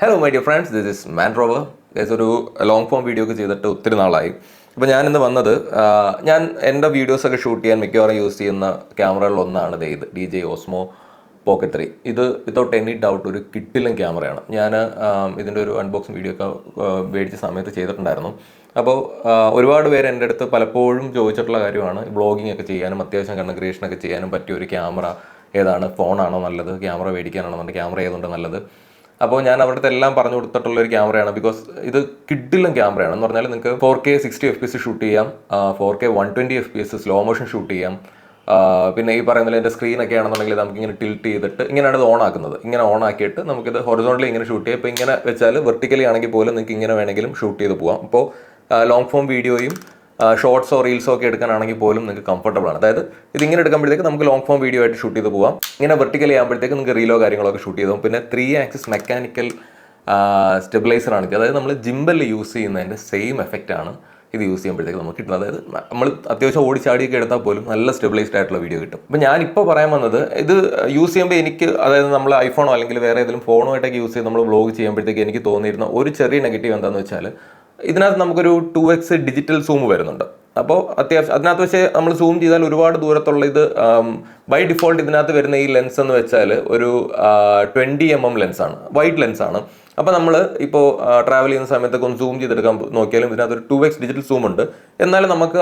Hello my dear friends, this is man rover. ഒരു long form video ഒക്കെ ചെയ്തിട്ട് ഒത്തിരി നാളായി. അപ്പോൾ ഞാനിന്ന് വന്നത് ഞാൻ എൻ്റെ വീഡിയോസൊക്കെ ഷൂട്ട് ചെയ്യാൻ മിക്കവാറും യൂസ് ചെയ്യുന്ന ക്യാമറകളിലൊന്നാണ് ഇത് DJI Osmo Pocket 3. ഇത് വിത്തൗട്ട് എനി ഡൗട്ട് ഒരു കിട്ടിലും ക്യാമറയാണ്. ഞാൻ ഇതിൻ്റെ ഒരു അൺബോക്സിങ് വീഡിയോ ഒക്കെ മേടിച്ച സമയത്ത് ചെയ്തിട്ടുണ്ടായിരുന്നു. അപ്പോൾ ഒരുപാട് പേര് എൻ്റെ അടുത്ത് പലപ്പോഴും ചോദിച്ചിട്ടുള്ള കാര്യമാണ് വ്ളോഗിങ് ഒക്കെ ചെയ്യാനും അത്യാവശ്യം കണ്ടന്റ് ക്രിയേഷൻ ഒക്കെ ചെയ്യാനും പറ്റിയ ഒരു ക്യാമറ ഏതാണ്, ഫോണാണോ നല്ലത്, ക്യാമറ മേടിക്കാനാണോ, ക്യാമറ ഏതുകൊണ്ട് നല്ലത്. അപ്പോൾ ഞാൻ അവിടുത്തെ എല്ലാം പറഞ്ഞു കൊടുത്തിട്ടുള്ള ഒരു ക്യാമറയാണ്. ബിക്കോസ് ഇത് കിഡിലും ക്യാമറയാണ് എന്ന് പറഞ്ഞാൽ നിങ്ങൾക്ക് 4K 60 FPS ഷൂട്ട് ചെയ്യാം, 4K 120 FPS slow motion shoot ചെയ്യാം. പിന്നെ ഈ പറയുന്നത് എൻ്റെ സ്ക്രീനൊക്കെ ആണെന്നുണ്ടെങ്കിൽ നമുക്കിങ്ങനെ ടിൽറ്റ് ചെയ്തിട്ട് ഇങ്ങനെയാണ് ഇത് ഓൺ ആക്കുന്നത്. ഇങ്ങനെ ഓൺ ആക്കിയിട്ട് നമുക്കിത് ഹൊറിസോണ്ടലി ഇങ്ങനെ ഷൂട്ട് ചെയ്യാം. ഇപ്പോൾ ഇങ്ങനെ വെച്ചാൽ വെർട്ടിക്കലി ആണെങ്കിൽ പോലും നിങ്ങൾക്ക് ഇങ്ങനെ വേണമെങ്കിലും ഷൂട്ട് ചെയ്ത് പോകാം. അപ്പോൾ ലോങ് ഫോം വീഡിയോയും ഷോർട്സോ റീൽസോ ഒക്കെ എടുക്കാനാണെങ്കിൽ പോലും നിങ്ങൾക്ക് കംഫർട്ടബിൾ ആണ്. അതായത് ഇതിങ്ങനെ എടുക്കുമ്പോഴത്തേക്ക് നമുക്ക് ലോങ് ഫോം വീഡിയോ ആയിട്ട് ഷൂട്ട് ചെയ്ത് പോകാം. ഇങ്ങനെ വെർട്ടിക്കലി ആകുമ്പോഴത്തേക്ക് നിങ്ങൾക്ക് റീലോ കാര്യങ്ങളൊക്കെ ഷൂട്ട് ചെയ്തു. പിന്നെ 3 ആക്സിസ് മെക്കാനിക്കൽ സ്റ്റെബിലൈസർ ആണ് ഇത്. അതായത് നമ്മൾ ജിംബലിൽ യൂസ് ചെയ്യുന്നതിൻ്റെ സെയിം എഫക്റ്റ് ആണ് ഇത് യൂസ് ചെയ്യുമ്പോഴത്തേക്ക് നമുക്ക് കിട്ടുന്നത്. അതായത് നമ്മൾ അത്യാവശ്യം ഓടിച്ചാടിയൊക്കെ എടുത്താൽ പോലും നല്ല സ്റ്റെബിലൈസ്ഡ് ആയിട്ടുള്ള വീഡിയോ കിട്ടും. അപ്പോൾ ഞാനിപ്പോൾ പറയാൻ വന്നത് ഇത് യൂസ് ചെയ്യുമ്പോൾ എനിക്ക്, അതായത് നമ്മൾ ഐഫോണോ അല്ലെങ്കിൽ വേറെ ഏതെങ്കിലും ഫോണോ ആയിട്ടൊക്കെ യൂസ് ചെയ്ത് നമ്മൾ വ്ളോഗ് ചെയ്യുമ്പോഴത്തേക്ക് എനിക്ക് തോന്നിയിരുന്ന ഒരു ചെറിയ നെഗറ്റീവ് എന്താണെന്ന് വെച്ചാൽ ഇതിനകത്ത് നമുക്കൊരു 2x ഡിജിറ്റൽ സൂം വരുന്നുണ്ട്. അപ്പോൾ അത്യാവശ്യം അതിനകത്ത് വെച്ച് നമ്മൾ സൂം ചെയ്താൽ ഒരുപാട് ദൂരത്തുള്ള ഇത് ബൈ ഡിഫോൾട്ട് ഇതിനകത്ത് വരുന്ന ഈ ലെൻസ് എന്ന് വെച്ചാൽ ഒരു 20mm ലെൻസാണ്, വൈഡ് ലെൻസാണ്. അപ്പോൾ നമ്മൾ ഇപ്പോൾ ട്രാവൽ ചെയ്യുന്ന സമയത്തൊക്കെ ഒന്ന് സൂം ചെയ്തെടുക്കാൻ നോക്കിയാലും ഇതിനകത്തൊരു 2x ഡിജിറ്റൽ സൂം ഉണ്ട്. എന്നാലും നമുക്ക്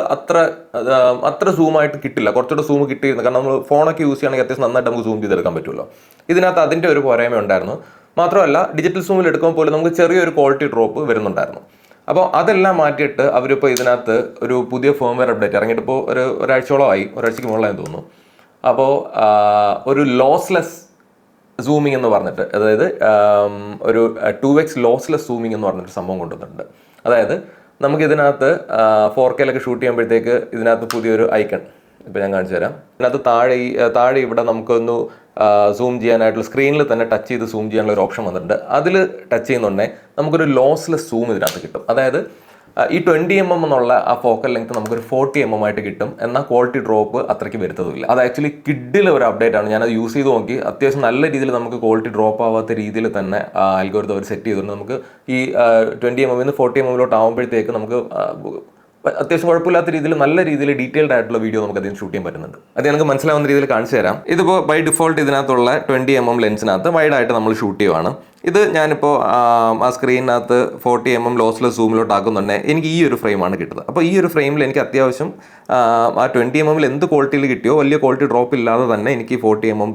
അത്ര സൂമായിട്ട് കിട്ടില്ല, കുറച്ചുകൂടെ സൂം കിട്ടിയിരുന്നു. കാരണം നമ്മൾ ഫോണൊക്കെ യൂസ് ചെയ്യുകയാണെങ്കിൽ അത്യാവശ്യം നന്നായിട്ട് നമുക്ക് സൂം ചെയ്തെടുക്കാൻ പറ്റുമല്ലോ. ഇതിനകത്ത് അതിൻ്റെ ഒരു പോരായ്മ ഉണ്ടായിരുന്നു. മാത്രമല്ല ഡിജിറ്റൽ സൂമിൽ എടുക്കുമ്പോൾ പോലും നമുക്ക് ചെറിയൊരു ക്വാളിറ്റി ഡ്രോപ്പ് വരുന്നുണ്ടായിരുന്നു. അപ്പോൾ അതെല്ലാം മാറ്റിയിട്ട് അവരിപ്പോൾ ഇതിനകത്ത് ഒരു പുതിയ ഫേംവെയർ അപ്ഡേറ്റ് ഇറങ്ങിയിട്ട് ഇപ്പോൾ ഒരാഴ്ചയോളമായി, ഒരാഴ്ചയ്ക്ക് മുകളിലായെന്ന് തോന്നുന്നു. അപ്പോൾ ഒരു ലോസ്ലെസ് സൂമിംഗ് എന്ന് പറഞ്ഞിട്ട്, അതായത് ഒരു 2x ലോസ്ലെസ് സൂമിംഗ് എന്ന് പറഞ്ഞിട്ട് സംഭവം കൊണ്ടുവന്നിട്ടുണ്ട്. അതായത് നമുക്കിതിനകത്ത് 4K ഷൂട്ട് ചെയ്യുമ്പോഴത്തേക്ക് ഇതിനകത്ത് പുതിയൊരു ഐക്കൺ ഇപ്പോൾ ഞാൻ കാണിച്ചു തരാം. ഇതിനകത്ത് താഴെ ഇവിടെ നമുക്കൊന്ന് സൂം ചെയ്യാനായിട്ടുള്ള സ്ക്രീനിൽ തന്നെ ടച്ച് ചെയ്ത് സൂം ചെയ്യാനുള്ള ഒരു ഓപ്ഷൻ വന്നിട്ടുണ്ട്. അതിൽ ടച്ച് ചെയ്യുന്നുണ്ടെങ്കിൽ നമുക്കൊരു ലോസ്ലെസ് സൂം ഇതിനകത്ത് കിട്ടും. അതായത് ഈ 20mm എന്നുള്ള ആ ഫോക്കൽ ലെങ്ത് നമുക്കൊരു 40mm ആയിട്ട് കിട്ടും. എന്നാൽ ക്വാളിറ്റി ഡ്രോപ്പ് അത്രയ്ക്ക് വരുത്തതുമില്ല. അത് ആക്ച്വലി കിഡിലെ ഒരു അപ്ഡേറ്റ് ആണ്. ഞാനത് യൂസ് ചെയ്ത് നോക്കി. അത്യാവശ്യം നല്ല രീതിയിൽ നമുക്ക് ക്വാളിറ്റി ഡ്രോപ്പ് ആവാത്ത രീതിയിൽ തന്നെ അൽഗോരിതം അവർ സെറ്റ് ചെയ്തിട്ടുണ്ട്. നമുക്ക് ഈ 20mm 40mm ആകുമ്പോഴത്തേക്ക് നമുക്ക് അത്യാവശ്യം കുഴപ്പമില്ലാത്ത രീതിയിൽ നല്ല രീതിയിൽ ഡീറ്റെയിൽഡ് ആയിട്ടുള്ള വീഡിയോ നമുക്ക് അതിന് ഷൂട്ട് ചെയ്യാൻ പറ്റുന്നുണ്ട്. അത് നമുക്ക് മനസ്സിലാവുന്ന രീതിയിൽ കാണിച്ചു തരാം. ഇതിപ്പോൾ ബൈ ഡിഫോൾട്ട് ഇതിനകത്തുള്ള 20mm ലെൻസിനകത്ത് വൈഡായിട്ട് നമ്മൾ ഷൂട്ട് ചെയ്യുവാണ്. ഇത് ഞാനിപ്പോൾ ആ സ്ക്രീനിനകത്ത് 40mm ലോസ്ലെസ് സൂമിലോട്ട് ആക്കുന്നുണ്ടെങ്കിൽ എനിക്ക് ഈ ഒരു ഫ്രെയിമാണ് കിട്ടുന്നത്. അപ്പോൾ ഈ ഒരു ഫ്രെയിമിൽ എനിക്ക് അത്യാവശ്യം ആ 20mm എന്ത് ക്വാളിറ്റിയിൽ കിട്ടിയോ വലിയ ക്വാളിറ്റി ഡ്രോപ്പ് ഇല്ലാതെ തന്നെ എനിക്ക് 40mm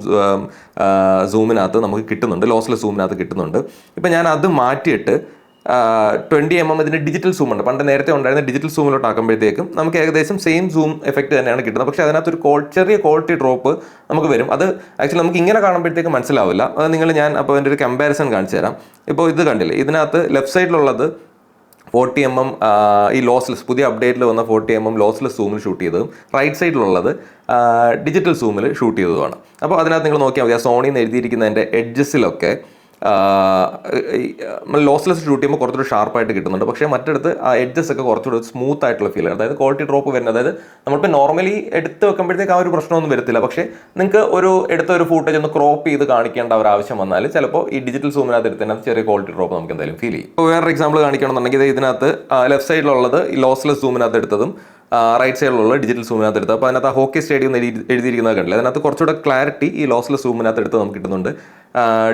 സൂമിനകത്ത് നമുക്ക് കിട്ടുന്നുണ്ട്, ലോസ്ലെസ് സൂമിനകത്ത് കിട്ടുന്നുണ്ട്. ഇപ്പം ഞാൻ അത് മാറ്റിയിട്ട് 20mm ഇതിൻ്റെ ഡിജിറ്റൽ സൂം ഉണ്ട്. പണ്ട് നേരത്തെ ഉണ്ടായിരുന്ന ഡിജിറ്റൽ സൂമിലോട്ട് ആക്കുമ്പോഴത്തേക്കും നമുക്ക് ഏകദേശം സെയിം സൂം എഫക്റ്റ് തന്നെയാണ് കിട്ടുന്നത്. പക്ഷേ അതിനകത്തൊരു ചെറിയ ക്വാളിറ്റി ഡ്രോപ്പ് നമുക്ക് വരും. അത് ആക്ച്വലി നമുക്ക് ഇങ്ങനെ കാണുമ്പോഴത്തേക്ക് മനസ്സിലാവില്ല. അത് ഞാൻ അപ്പോൾ അതിൻ്റെ ഒരു കമ്പാരിസൺ കാണിച്ചു തരാം. ഇപ്പോൾ ഇത് കണ്ടില്ലേ, ഇതിനകത്ത് ലെഫ്റ്റ് സൈഡിലുള്ളത് 40mm ഈ ലോസ്ലെസ് പുതിയ അപ്ഡേറ്റിൽ വന്ന 40mm ലോസ്ലെസ് സൂമിൽ ഷൂട്ട് ചെയ്തതും റൈറ്റ് സൈഡിലുള്ളത് ഡിജിറ്റൽ സൂമിൽ ഷൂട്ട് ചെയ്തതുമാണ്. അപ്പോൾ അതിനകത്ത് നിങ്ങൾ നോക്കിയാൽ മതി, ആ സോണിന്ന് എഴുതിയിരിക്കുന്നതിൻ്റെ എഡ്ജസിലൊക്കെ ലോസ്ലെസ് ഷൂട്ട് ചെയ്യുമ്പോൾ കുറച്ചുകൂടി ഷാർപ്പായിട്ട് കിട്ടുന്നുണ്ട്. പക്ഷേ മറ്റടുത്ത് ആ എഡ്ജസ് ഒക്കെ കുറച്ചുകൂടി സ്മൂത്ത് ആയിട്ടുള്ള ഫീൽ, അതായത് ക്വാളിറ്റി ഡ്രോപ്പ് വരുന്നത്. അതായത് നമ്മളിപ്പോൾ നോർമലി എടുത്ത് വെക്കുമ്പോഴത്തേക്ക് ആ ഒരു പ്രശ്നമൊന്നും വരത്തില്ല. പക്ഷേ നിങ്ങൾക്ക് എടുത്ത ഒരു ഫൂട്ടേജ് ഒന്ന് ക്രോപ്പ് ചെയ്ത് കാണിക്കേണ്ട ഒരു ആവശ്യം വന്നാൽ ചിലപ്പോൾ ഈ ഡിജിറ്റൽ സൂമിനകത്ത് എടുത്തതിനകത്ത് ചെറിയ ക്വാളിറ്റി ഡ്രോപ്പ് നമുക്ക് എന്തായാലും ഫീൽ ചെയ്യും. ഇപ്പോൾ വേറൊരു എക്സാമ്പിൾ കാണിക്കണമെന്നുണ്ടെങ്കിൽ ഇതിനകത്ത് ലെഫ്റ്റ് സൈഡിലുള്ളത് ഈ ലോസ്ലെസ് സൂമിനകത്ത് എടുത്തതും റൈറ്റ് സൈഡിലുള്ള ഡിജിറ്റൽ സൂമിനകത്ത് എടുത്തത്. അപ്പോൾ അതിനകത്ത് ഹോക്കി സ്റ്റേഡിയം എഴുതിയിരിക്കുന്നത് കണ്ടില്ല, അതിനകത്ത് കുറച്ചുകൂടെ ക്ലാരിറ്റി ഈ ലോസ്ലെസ് സൂമിനകത്ത് എടുത്ത് നമുക്ക് കിട്ടുന്നുണ്ട്.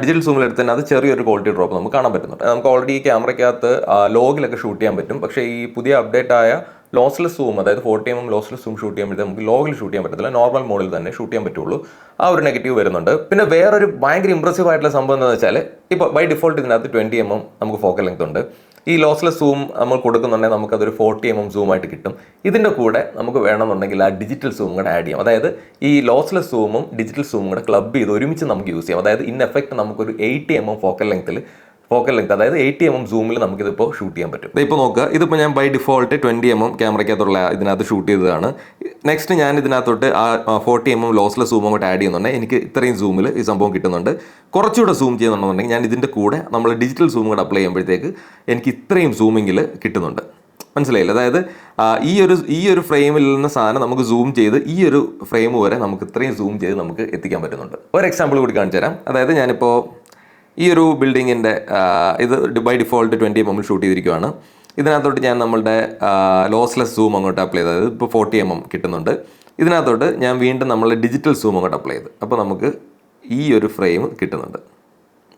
ഡിജിറ്റൽ സൂമിൽ എടുത്തതിനകത്ത് ചെറിയൊരു ക്വാളിറ്റി ഡ്രോപ്പ് നമുക്ക് കാണാൻ പറ്റുന്നുണ്ട്. നമുക്ക് ഓൾറെഡി ഈ ക്യാമറയ്ക്കകത്ത് ലോഗിലൊക്കെ ഷൂട്ട് ചെയ്യാൻ പറ്റും. പക്ഷേ ഈ പുതിയ അപ്ഡേറ്റ് ആയ ലോസ്ലെസ് സൂം, അതായത് 40mm ലോസ്ലെസ് സൂം ഷൂട്ട് ചെയ്യുമ്പോഴത്തേക്ക് നമുക്ക് ലോഗിൽ ഷൂട്ട് ചെയ്യാൻ പറ്റത്തില്ല, നോർമൽ മോഡിൽ തന്നെ ഷൂട്ട് ചെയ്യാൻ പറ്റുള്ളൂ. ആ ഒരു നെഗറ്റീവ് വരുന്നുണ്ട്. പിന്നെ വേറൊരു ഭയങ്കര ഇംപ്രസീവ് ആയിട്ടുള്ള സംഭവം എന്താണെന്ന് വെച്ചാൽ ഇപ്പോൾ ബൈ ഡിഫോൾട്ട് ഇതിനകത്ത് 20mm നമുക്ക് ഫോക്കൽ ലെങ്ത് ഉണ്ട്. ഈ ലോസ്ലെസ് സൂം നമ്മൾ കൊടുക്കുന്നുണ്ടെങ്കിൽ നമുക്കതൊരു 40mm സൂം ആയിട്ട് കിട്ടും. ഇതിൻ്റെ കൂടെ നമുക്ക് വേണമെന്നുണ്ടെങ്കിൽ ആ ഡിജിറ്റൽ സൂം കൂടെ ആഡ് ചെയ്യാം. അതായത് ഈ ലോസ്ലെസ് സൂമും ഡിജിറ്റൽ സൂമും കൂടെ ക്ലബ് ചെയ്ത് ഒരുമിച്ച് നമുക്ക് യൂസ് ചെയ്യാം. അതായത് ഇൻ എഫക്റ്റ് നമുക്കൊരു 80mm ഫോക്കൽ ലെങ്ത് അതായത് 80mm സൂമിൽ നമുക്കിതിപ്പോൾ ഷൂട്ട് ചെയ്യാൻ പറ്റും. ഇപ്പോൾ നോക്കുക, ഇതിപ്പോൾ ഞാൻ ബൈ ഡിഫോൾട്ട് 20mm ക്യാമറയ്ക്കകത്തുള്ള ഇതിനകത്ത് ഷൂട്ട് ചെയ്തതാണ്. നെക്സ്റ്റ് ഞാൻ ഇതിനകത്തോട്ട് ആ 40mm ലോസ്ലെസ് സൂം അങ്ങോട്ട് ആഡ് ചെയ്യുന്നുണ്ട്. എനിക്ക് ഇത്രയും സൂമിൽ ഈ സംഭവം കിട്ടുന്നുണ്ട്. കുറച്ചുകൂടെ സൂം ചെയ്യുന്നുണ്ടെന്നുണ്ടെങ്കിൽ ഞാൻ ഇതിൻ്റെ കൂടെ നമ്മൾ ഡിജിറ്റൽ സൂം കൂടെ അപ്ലൈ ചെയ്യുമ്പോഴത്തേക്ക് എനിക്ക് ഇത്രയും സൂമിങ്ങിൽ കിട്ടുന്നുണ്ട്. മനസ്സിലായില്ല? അതായത് ഈ ഒരു ഫ്രെയിമിൽ നിന്ന് സാധനം നമുക്ക് സൂം ചെയ്ത് ഈ ഒരു ഫ്രെയിം വരെ നമുക്ക് ഇത്രയും സൂം ചെയ്ത് നമുക്ക് എത്തിക്കാൻ പറ്റുന്നുണ്ട്. ഒരു എക്സാമ്പിൾ കൂടി കാണിച്ചു തരാം. അതായത് ഞാനിപ്പോൾ ഈ ഒരു ബിൽഡിങ്ങിൻ്റെ ഇത് ബൈ ഡിഫോൾട്ട് 20mm ഷൂട്ട് ചെയ്തിരിക്കുകയാണ്. ഇതിനകത്തോട്ട് ഞാൻ നമ്മളുടെ ലോസ്ലെസ് സൂം അങ്ങോട്ട് അപ്ലൈ ചെയ്തത് ഇപ്പോൾ 40mm കിട്ടുന്നുണ്ട്. ഇതിനകത്തോട്ട് ഞാൻ വീണ്ടും നമ്മൾ ഡിജിറ്റൽ സൂം അങ്ങോട്ട് അപ്ലൈ ചെയ്ത് അപ്പോൾ നമുക്ക് ഈ ഒരു ഫ്രെയിം കിട്ടുന്നുണ്ട്.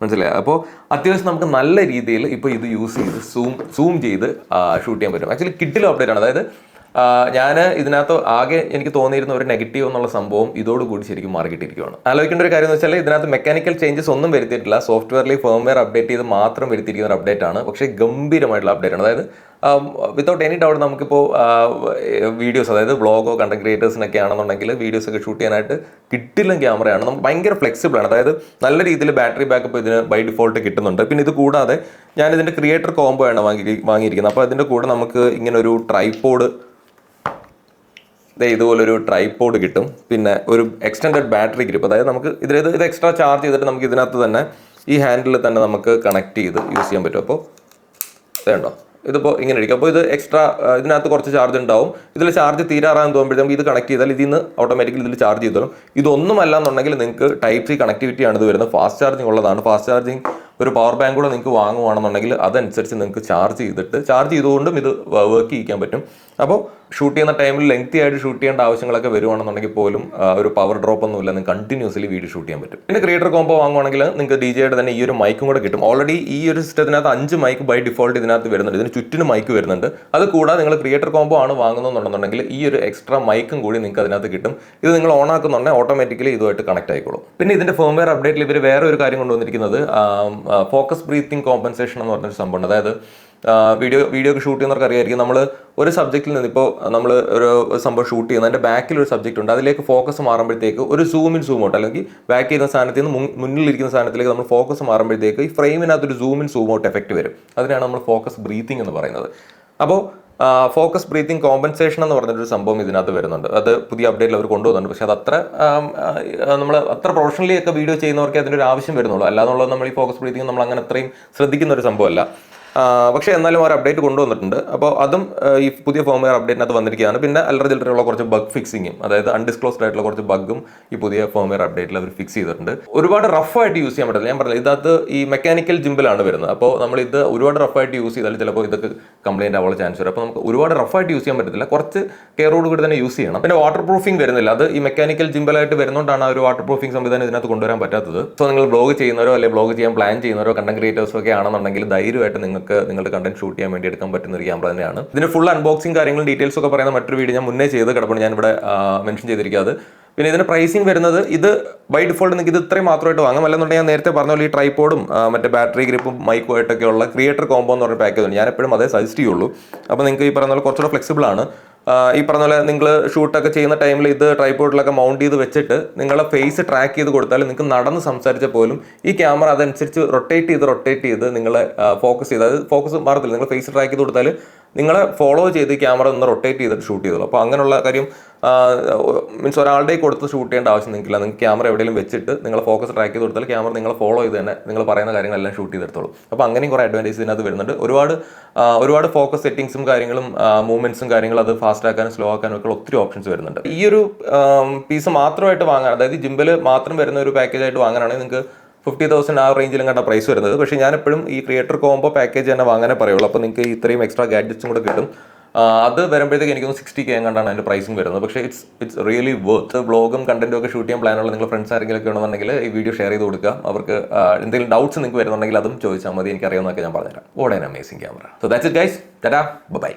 മനസ്സിലായി? അപ്പോൾ അത്യാവശ്യം നമുക്ക് നല്ല രീതിയിൽ ഇപ്പോൾ ഇത് യൂസ് ചെയ്ത് സൂം ചെയ്ത് ഷൂട്ട് ചെയ്യാൻ പറ്റും. ആക്ച്വലി കിഡിലും അപ്ഡേറ്റ് ആണ്. അതായത് ഞാൻ ഇതിനകത്ത് ആകെ എനിക്ക് തോന്നിയിരുന്ന ഒരു നെഗറ്റീവ് എന്നുള്ള സംഭവം ഇതോടുകൂടി ശരിക്കും മാറിക്കിട്ടിരിക്കുകയാണ്. ആലോചിക്കേണ്ട ഒരു കാര്യം എന്ന് വെച്ചാൽ ഇതിനകത്ത് മെക്കാനിക്കൽ ചേഞ്ചസ് ഒന്നും വരുത്തിയിട്ടില്ല. സോഫ്റ്റ്വെയറിൽ ഫേംവെയർ അപ്ഡേറ്റ് ചെയ്ത് മാത്രം വരുത്തിയിരിക്കുന്ന ഒരു അപ്ഡേറ്റ് ആണ്. പക്ഷേ ഗംഭീരമായിട്ടുള്ള അപ്ഡേറ്റ് ആണ്. അതായത് വിത്തൗട്ട് എനി ഡൗട്ട് നമുക്കിപ്പോൾ വീഡിയോസ്, അതായത് വ്ളോഗോ കണ്ടന്റ് ക്രിയേറ്റേഴ്സിനൊക്കെ ആണെന്നുണ്ടെങ്കിൽ വീഡിയോസ് ഒക്കെ ഷൂട്ട് ചെയ്യാനായിട്ട് കിട്ടില്ല ക്യാമറയാണ്. നമുക്ക് ഭയങ്കര ഫ്ലെക്സിബിൾ ആണ്. അതായത് നല്ല രീതിയിൽ ബാറ്ററി ബാക്കപ്പ് ഇതിന് ബൈ ഡിഫോൾട്ട് കിട്ടുന്നുണ്ട്. പിന്നെ ഇത് കൂടാതെ ഞാൻ ഇതിൻ്റെ ക്രിയേറ്റർ കോംബോ ആണ് വാങ്ങിയിരിക്കുന്നത്. അപ്പോൾ അതിൻ്റെ കൂടെ നമുക്ക് ഇങ്ങനെ ഒരു ട്രൈപോഡ്, ഇതുപോലൊരു ട്രൈപോഡ് കിട്ടും. പിന്നെ ഒരു എക്സ്റ്റൻഡഡ് ബാറ്ററി ഗ്രിപ്പ്, അതായത് നമുക്ക് ഇത് എക്സ്ട്രാ ചാർജ് ചെയ്തിട്ട് നമുക്ക് ഇതിനകത്ത് തന്നെ ഈ ഹാൻഡിൽ തന്നെ നമുക്ക് കണക്ട് ചെയ്ത് യൂസ് ചെയ്യാൻ പറ്റും. അപ്പോൾ ഇതുണ്ടോ, ഇതിപ്പോൾ ഇങ്ങനെ ഇരിക്കും. അപ്പോൾ ഇത് എക്സ്ട്രാ ഇതിനകത്ത് കുറച്ച് ചാർജ് ഉണ്ടാവും. ഇതിൽ ചാർജ് തീരാറാന്ന് തോന്നുമ്പോഴത്തേക്കും ഇത് കണക്ട് ചെയ്താൽ ഇതിൽ നിന്ന് ഓട്ടോമാറ്റിക്കലി ഇതിൽ ചാർജ് ചെയ്തോളും. ഇതൊന്നുമല്ല എന്നുണ്ടെങ്കിൽ നിങ്ങൾക്ക് Type-C കണക്ടിവിറ്റിയാണ് ഇത് വരുന്നത്. ഫാസ്റ്റ് ചാർജിങ് ഉള്ളതാണ്. ഫാസ്റ്റ് ചാർജിങ് ഒരു പവർ ബാങ്ക് കൂടെ നിങ്ങൾക്ക് വാങ്ങുവാണെന്നുണ്ടെങ്കിൽ അതനുസരിച്ച് നിങ്ങൾക്ക് ചാർജ് ചെയ്തുകൊണ്ടും ഇത് വർക്ക് ചെയ്യിക്കാൻ പറ്റും. അപ്പോൾ ഷൂട്ട് ചെയ്യുന്ന ടൈമിൽ ലെങ്തി ആയിട്ട് ഷൂട്ട് ചെയ്യേണ്ട ആവശ്യങ്ങളൊക്കെ വരുവാണെന്നുണ്ടെങ്കിൽ പോലും ഒരു പവർ ഡ്രോപ്പ് ഒന്നുമില്ല, നിങ്ങൾക്ക് കണ്ടിന്യൂസ്ലി വീഡിയോ ഷൂട്ട് ചെയ്യാൻ പറ്റും. പിന്നെ ക്രിയേറ്റർ കോംബോ വാങ്ങുവാണെങ്കിൽ നിങ്ങൾക്ക് DJയുടെ തന്നെ ഈ ഒരു മൈക്കും കൂടെ കിട്ടും. ഓൾറെഡി ഈ ഒരു സിസ്റ്റത്തിനകത്ത് 5 മൈക്ക് ബൈ ഡിഫോൾട്ട് ഇതിനകത്ത് വരുന്നുണ്ട്. ഇതിന് ചുറ്റിനും മൈക്ക് വരുന്നുണ്ട്. അത് കൂടാതെ നിങ്ങൾ ക്രിയേറ്റർ കോംബോ ആണ് വാങ്ങുന്നുണ്ടെന്നുണ്ടെങ്കിൽ ഈ ഒരു എക്സ്ട്രാ മൈക്കും കൂടി നിങ്ങൾക്ക് അതിനകത്ത് കിട്ടും. ഇത് നിങ്ങൾ ഓൺ ആക്കുന്നുണ്ടെങ്കിൽ ഓട്ടോമാറ്റിക്കലി ഇതുമായിട്ട് കണക്ട് ആയിക്കോളും. പിന്നെ ഇതിന്റെ ഫേംവെയർ അപ്ഡേറ്റിൽ ഇവർ വേറെ ഒരു കാര്യം കൊണ്ടുവന്നിരിക്കുന്നത് ഫോക്കസ് ബ്രീത്തിങ് കോമ്പൻസേഷൻ എന്ന് പറഞ്ഞൊരു സംഭവമുണ്ട്. അതായത് വീഡിയോ ഒക്കെ ഷൂട്ട് ചെയ്യുന്നവർക്ക് അറിയായിരിക്കും, നമ്മൾ ഒരു സബ്ജക്റ്റിൽ നിന്ന് ഇപ്പോൾ നമ്മൾ ഒരു സംഭവം ഷൂട്ട് ചെയ്യുന്നത് അതിൻ്റെ ബാക്കിൽ ഒരു സബ്ജക്റ്റ് ഉണ്ട്, അതിലേക്ക് ഫോക്കസ് മാറുമ്പോഴത്തേക്ക് ഒരു സൂം ഔട്ട്, അല്ലെങ്കിൽ ബാക്ക് ചെയ്യുന്ന സ്ഥാനത്ത് നിന്ന് മുന്നിലിരിക്കുന്ന സ്ഥാനത്തിലേക്ക് നമ്മൾ ഫോക്കസ് മാറുമ്പോഴത്തേക്ക് ഈ ഫ്രെയിമിനകത്ത് ഒരു സൂം ഔട്ട് എഫക്റ്റ് വരും. അതിനാണ് നമ്മൾ ഫോക്കസ് ബ്രീത്തിങ് എന്ന് പറയുന്നത്. അപ്പോൾ ഫോക്കസ് ബ്രീത്തിങ് കോമ്പൻസേഷൻ എന്ന് പറഞ്ഞൊരു സംഭവം ഇതിനകത്ത് വരുന്നുണ്ട്. അത് പുതിയ അപ്ഡേറ്റിൽ അവർ കൊണ്ടുവന്നുണ്ട്. പക്ഷേ അത് നമ്മൾ അത്ര പ്രൊഫഷണലി ഒക്കെ വീഡിയോ ചെയ്യുന്നവർക്ക് അതിൻ്റെ ഒരു ആവശ്യം വരുന്നുള്ളൂ. അല്ലാന്നുള്ളത് നമ്മൾ ഈ ഫോക്കസ് ബ്രീത്തിങ് നമ്മൾ അങ്ങനെ അത്രയും ശ്രദ്ധിക്കുന്ന ഒരു സംഭവമല്ല. പക്ഷേ എന്നാലും ഒരു അപ്ഡേറ്റ് കൊണ്ടുവന്നിട്ടുണ്ട്. അപ്പോൾ അതും ഈ പുതിയ ഫേംവെയർ അപ്ഡേറ്റിനകത്ത് വന്നിരിക്കുകയാണ്. പിന്നെ അല്ലറ ചില്ലറയുള്ള കുറച്ച് ബഗ് ഫിക്സിങ്ങും, അതായത് അൺഡിസ്ക്ലോസ്ഡ് ആയിട്ടുള്ള കുറച്ച് ബഗ്ഗും ഈ പുതിയ ഫേംവെയർ അപ്ഡേറ്റിൽ അവർ ഫിക്സ് ചെയ്തിട്ടുണ്ട്. ഒരുപാട് റഫായിട്ട് യൂസ് ചെയ്യാൻ പറ്റില്ല. ഞാൻ പറഞ്ഞില്ല, ഇതിനകത്ത് ഈ മെക്കാനിക്കൽ ജിമ്പിലാണ് വരുന്നത്. അപ്പോൾ നമ്മൾ ഇത് ഒരുപാട് റഫായിട്ട് യൂസ് ചെയ്താൽ ചിലപ്പോൾ ഇതൊക്കെ കംപ്ലൈൻറ്റ് ആവാനുള്ള ചാൻസ് വരും. അപ്പോൾ നമുക്ക് ഒരുപാട് റഫായിട്ട് യൂസ് ചെയ്യാൻ പറ്റത്തില്ല, കുറച്ച് കെയറോട് കൂടി തന്നെ യൂസ് ചെയ്യണം. പിന്നെ വാട്ടർ പ്രൂഫിംഗ് വരുന്നില്ല. അത് ഈ മെക്കാനിക്കൽ ജിമ്പിളായിട്ട് വരുന്നതുകൊണ്ടാണ് ആ ഒരു വാട്ടർ പ്രൂഫിംഗ് സംവിധാനം ഇതിനകത്ത് കൊണ്ടുവരാൻ പറ്റാത്തത്. സോ നിങ്ങൾ ബ്ലോഗ് ചെയ്യുന്നവരോ അല്ലെങ്കിൽ ബ്ലോഗ് ചെയ്യാൻ പ്ലാൻ ചെയ്യുന്നവരോ കണ്ടന്റ് ക്രിയേറ്റേഴ്സോ ഒക്കെ ആണെന്നുണ്ടെങ്കിൽ ധൈര്യമായിട്ട് നിങ്ങൾക്ക് നിങ്ങളുടെ കണ്ടന്റ് ഷൂട്ട് ചെയ്യാൻ വേണ്ടി എടുക്കാൻ പറ്റുന്ന ഒരു ക്യാമറ തന്നെയാണ്. ഇതിന്റെ ഫുൾ അൺബോക്സിംഗ് കാര്യങ്ങളും ഡീറ്റെയിൽസ് ഒക്കെ പറയുന്ന മറ്റൊരു വീഡിയോ ഞാൻ മുന്നേ ചെയ്ത് കിടപ്പുണ്ട്, ഞാൻ ഇവിടെ മെൻഷൻ ചെയ്തിരിക്കുന്നത്. പിന്നെ ഇതിന്റെ പ്രൈസിങ് വരുന്നത്, ഇത് ബൈ ഡിഫോൾട്ട് നിങ്ങൾക്ക് ഇത് ഇത്രയും മാത്രമായിട്ട് വാങ്ങാം. അല്ലെന്നുണ്ടെങ്കിൽ ഞാൻ നേരത്തെ പറഞ്ഞ പോലെ ഈ ട്രൈപോഡും മറ്റേ ബാറ്ററി ഗ്രിപ്പും മൈക്കും ആയിട്ടൊക്കെയുള്ള ക്രിയേറ്റർ കോംബോ എന്ന് പറഞ്ഞ പാക്കേജ് ഉണ്ട്. ഞാൻ എപ്പോഴും അതേ സജസ്റ്റ് ചെയ്യുള്ളൂ. അപ്പോൾ നിങ്ങൾക്ക് ഈ പറഞ്ഞ പോലെ കുറച്ചുകൂടെ ഫ്ലെക്സിബിൾ ആണ്. ഈ പറഞ്ഞ പോലെ നിങ്ങൾ ഷൂട്ടൊക്കെ ചെയ്യുന്ന ടൈമിൽ ഇത് ട്രൈപോഡിലൊക്കെ മൗണ്ട് ചെയ്ത് വെച്ചിട്ട് നിങ്ങളെ ഫേസ് ട്രാക്ക് ചെയ്ത് കൊടുത്താൽ നിങ്ങൾക്ക് നടന്ന് സംസാരിച്ചാൽ പോലും ഈ ക്യാമറ അതനുസരിച്ച് റൊട്ടേറ്റ് ചെയ്ത് നിങ്ങളെ ഫോക്കസ് ചെയ്ത്, അതായത് ഫോക്കസ് മാറത്തില്ല, നിങ്ങൾ ഫേസ് ട്രാക്ക് ചെയ്ത് കൊടുത്താൽ നിങ്ങളെ ഫോളോ ചെയ്ത് ക്യാമറ ഒന്ന് റൊട്ടേറ്റ് ചെയ്തിട്ട് ഷൂട്ട് ചെയ്തോളൂ. അപ്പോൾ അങ്ങനെയുള്ള കാര്യം മീൻസ് ഒരാളുടെ കൊടുത്ത് ഷൂട്ട് ചെയ്യേണ്ട ആവശ്യം നിങ്ങൾക്കില്ല. നിങ്ങൾക്ക് ക്യാമറ എവിടെയെങ്കിലും വെച്ചിട്ട് നിങ്ങൾ ഫോക്കസ് ട്രാക്ക് ചെയ്ത് കൊടുത്താൽ ക്യാമറ നിങ്ങളെ ഫോളോ ചെയ്ത് തന്നെ നിങ്ങൾ പറയുന്ന കാര്യങ്ങളെല്ലാം ഷൂട്ട് ചെയ്തെടുത്തോളൂ. അപ്പോൾ അങ്ങനെയും കുറേ അഡ്വാൻറ്റേജ് ഇതിനകത്ത് വരുന്നുണ്ട്. ഒരുപാട് ഫോക്കസ് സെറ്റിംഗ്സും കാര്യങ്ങളും മൂവ്മെന്റ്സും കാര്യങ്ങളും അത് ഫാസ്റ്റ് ആക്കാനും സ്ലോ ആക്കാനും ഒക്കെ ഒത്തിരി ഓപ്ഷൻസ് വരുന്നുണ്ട്. ഈ ഒരു പീസ് മാത്രമായിട്ട് വാങ്ങാൻ, അതായത് ജിമ്പിൽ മാത്രം വരുന്ന ഒരു പാക്കേജ് ആയിട്ട് വാങ്ങാനാണെങ്കിൽ നിങ്ങൾക്ക് 50,000 ആ റേഞ്ചിലും കണ്ട പ്രൈസ് വരുന്നത്. പക്ഷേ ഞാൻ എപ്പോഴും ഈ ക്രിയേറ്റർ കോംബോ പാക്കേജ് തന്നെ വാങ്ങാനേ പറയുള്ളൂ. അപ്പോൾ നിങ്ങൾക്ക് ഇത്രയും എക്സ്ട്രാ ഗാഡ്ജറ്റ്സും കൂടെ കിട്ടും. അത് വരുമ്പോഴത്തേക്ക് എനിക്കൊന്ന് 60K കണ്ടാണ് അതിൻ്റെ പ്രൈസിങ് വരുന്നത്. പക്ഷേ ഇറ്റ്സ് റിയലി വർത്ത്. വ്ളോഗും കണ്ടന്റും ഒക്കെ ഷൂട്ട് ചെയ്യാൻ പ്ലാനുള്ള നിങ്ങൾ ഫ്രണ്ട്സ് ആരെങ്കിലും ഒക്കെ ഉണ്ടെന്നുണ്ടെങ്കിൽ ഈ വീഡിയോ ഷെയർ ചെയ്ത് കൊടുക്കുക. അവർക്ക് എന്തെങ്കിലും ഡൗട്ട്സ് നിങ്ങൾക്ക് വരുന്നുണ്ടെങ്കിൽ അതും ചോദിച്ചാൽ മതി, എനിക്കറിയാവുന്നതൊക്കെ ഞാൻ പറഞ്ഞുതരാം. What an amazing camera. So that's it guys. Tata, by.